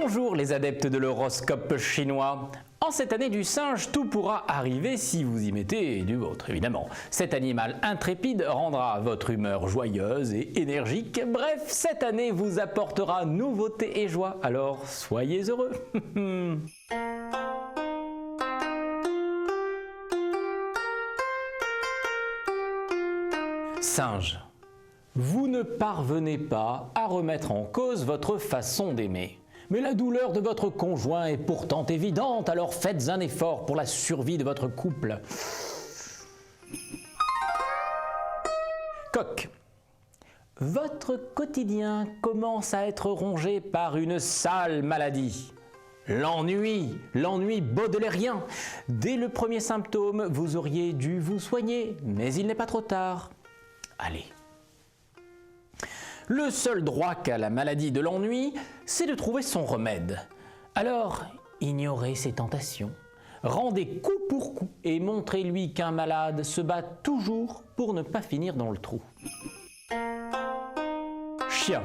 Bonjour les adeptes de l'horoscope chinois. En cette année du singe, tout pourra arriver si vous y mettez du vôtre, évidemment. Cet animal intrépide rendra votre humeur joyeuse et énergique. Bref, cette année vous apportera nouveauté et joie, alors soyez heureux. Singe, vous ne parvenez pas à remettre en cause votre façon d'aimer. Mais la douleur de votre conjoint est pourtant évidente, alors faites un effort pour la survie de votre couple. Coq, votre quotidien commence à être rongé par une sale maladie. L'ennui baudelairien. Dès le premier symptôme, vous auriez dû vous soigner, mais il n'est pas trop tard. Allez. Le seul droit qu'a la maladie de l'ennui, c'est de trouver son remède. Alors, ignorez ses tentations, rendez coup pour coup et montrez-lui qu'un malade se bat toujours pour ne pas finir dans le trou. Chien,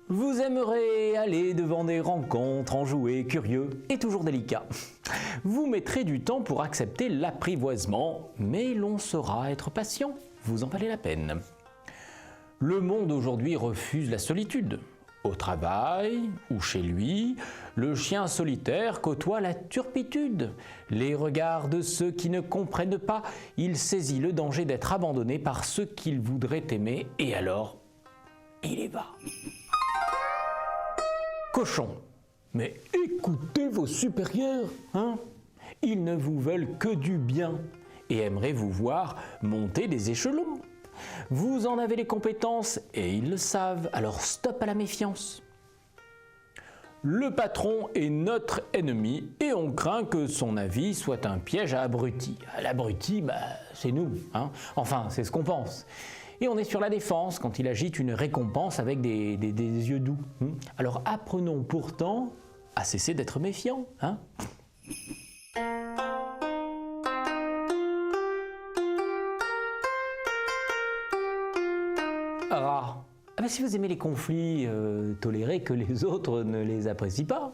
vous aimerez aller devant des rencontres, enjoué, curieux et toujours délicat. Vous mettrez du temps pour accepter l'apprivoisement, mais l'on saura être patient, vous en valez la peine. Le monde aujourd'hui refuse la solitude. Au travail ou chez lui, le chien solitaire côtoie la turpitude. Les regards de ceux qui ne comprennent pas, il saisit le danger d'être abandonné par ceux qu'il voudrait aimer et alors, il y va. Cochon, mais écoutez vos supérieurs, hein? Ils ne vous veulent que du bien et aimeraient vous voir monter des échelons. Vous en avez les compétences et ils le savent, alors stop à la méfiance. Le patron est notre ennemi et on craint que son avis soit un piège à abrutis. L'abruti, c'est nous, hein? Enfin, c'est ce qu'on pense. Et on est sur la défense quand il agite une récompense avec des yeux doux. Alors apprenons pourtant à cesser d'être méfiants. Hein? Rat. Si vous aimez les conflits, tolérez que les autres ne les apprécient pas.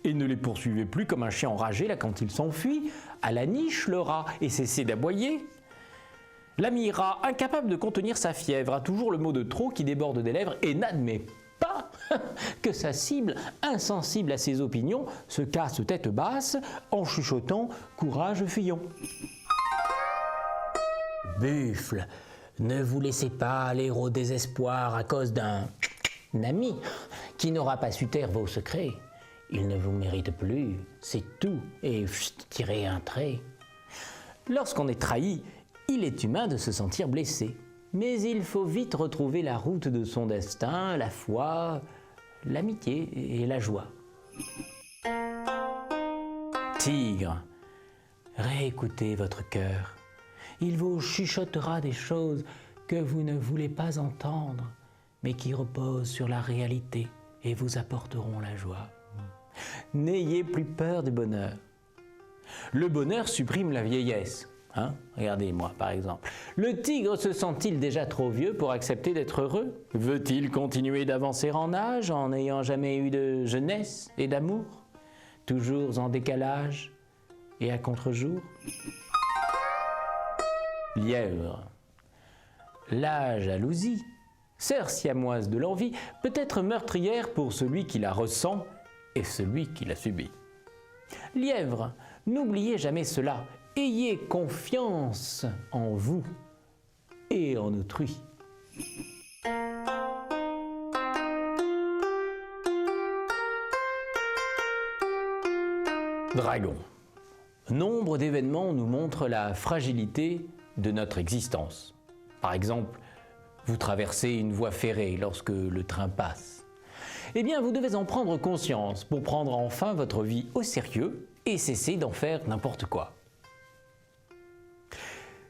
Et ne les poursuivez plus comme un chien enragé là quand il s'enfuit. À la niche le rat et cessez d'aboyer. L'ami rat, incapable de contenir sa fièvre, a toujours le mot de trop qui déborde des lèvres et n'admet pas que sa cible, insensible à ses opinions, se casse tête basse en chuchotant « courage fillon ». Buffle. Ne vous laissez pas aller au désespoir à cause d'un ami qui n'aura pas su taire vos secrets. Il ne vous mérite plus, c'est tout, et tirez un trait. Lorsqu'on est trahi, il est humain de se sentir blessé. Mais il faut vite retrouver la route de son destin, la foi, l'amitié et la joie. Tigre, réécoutez votre cœur. Il vous chuchotera des choses que vous ne voulez pas entendre, mais qui reposent sur la réalité et vous apporteront la joie. N'ayez plus peur du bonheur. Le bonheur supprime la vieillesse. Hein? Regardez-moi par exemple. Le tigre se sent-il déjà trop vieux pour accepter d'être heureux? Veut-il continuer d'avancer en âge en n'ayant jamais eu de jeunesse et d'amour? Toujours en décalage et à contre-jour? Lièvre. La jalousie, sœur siamoise de l'envie, peut être meurtrière pour celui qui la ressent et celui qui la subit. Lièvre, n'oubliez jamais cela, ayez confiance en vous et en autrui. Dragon. Nombre d'événements nous montrent la fragilité de notre existence. Par exemple, vous traversez une voie ferrée lorsque le train passe. Eh bien, vous devez en prendre conscience pour prendre enfin votre vie au sérieux et cesser d'en faire n'importe quoi.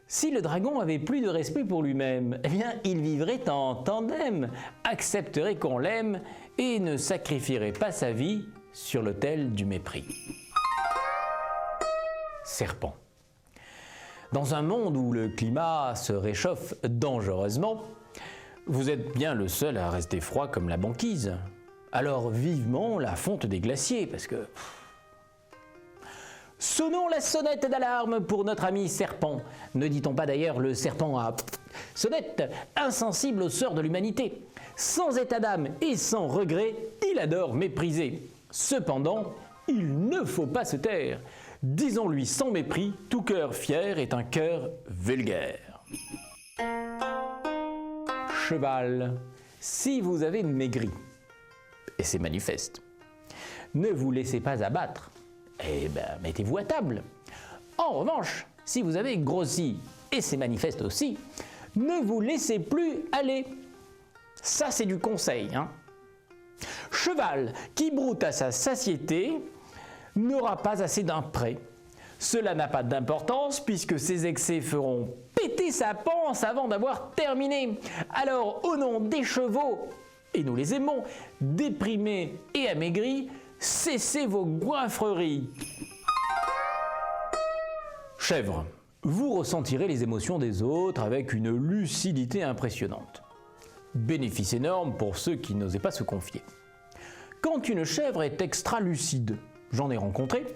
Si le dragon avait plus de respect pour lui-même, eh bien, il vivrait en tandem, accepterait qu'on l'aime et ne sacrifierait pas sa vie sur l'autel du mépris. Serpent. Dans un monde où le climat se réchauffe dangereusement, vous êtes bien le seul à rester froid comme la banquise. Alors vivement la fonte des glaciers, parce que... Sonnons la sonnette d'alarme pour notre ami serpent. Ne dit-on pas d'ailleurs le serpent à sonnette, insensible au sort de l'humanité. Sans état d'âme et sans regret, il adore mépriser. Cependant, il ne faut pas se taire. Disons-lui sans mépris, tout cœur fier est un cœur vulgaire. Cheval, si vous avez maigri, et c'est manifeste, ne vous laissez pas abattre, eh ben mettez-vous à table. En revanche, si vous avez grossi, et c'est manifeste aussi, ne vous laissez plus aller. Ça c'est du conseil, hein. Cheval qui broute à sa satiété n'aura pas assez d'un prêt. Cela n'a pas d'importance puisque ses excès feront péter sa panse avant d'avoir terminé. Alors au nom des chevaux, et nous les aimons, déprimés et amaigris, cessez vos goinfreries. Chèvre, vous ressentirez les émotions des autres avec une lucidité impressionnante. Bénéfice énorme pour ceux qui n'osaient pas se confier. Quand une chèvre est extra lucide, j'en ai rencontré,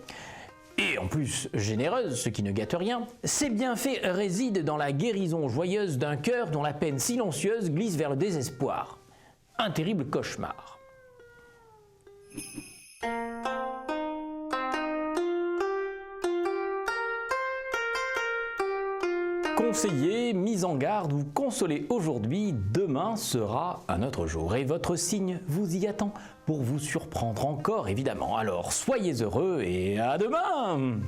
et en plus généreuse, ce qui ne gâte rien, ses bienfaits résident dans la guérison joyeuse d'un cœur dont la peine silencieuse glisse vers le désespoir. Un terrible cauchemar. Conseiller, mise en garde ou consoler aujourd'hui, demain sera un autre jour. Et votre signe vous y attend pour vous surprendre encore évidemment. Alors soyez heureux et à demain!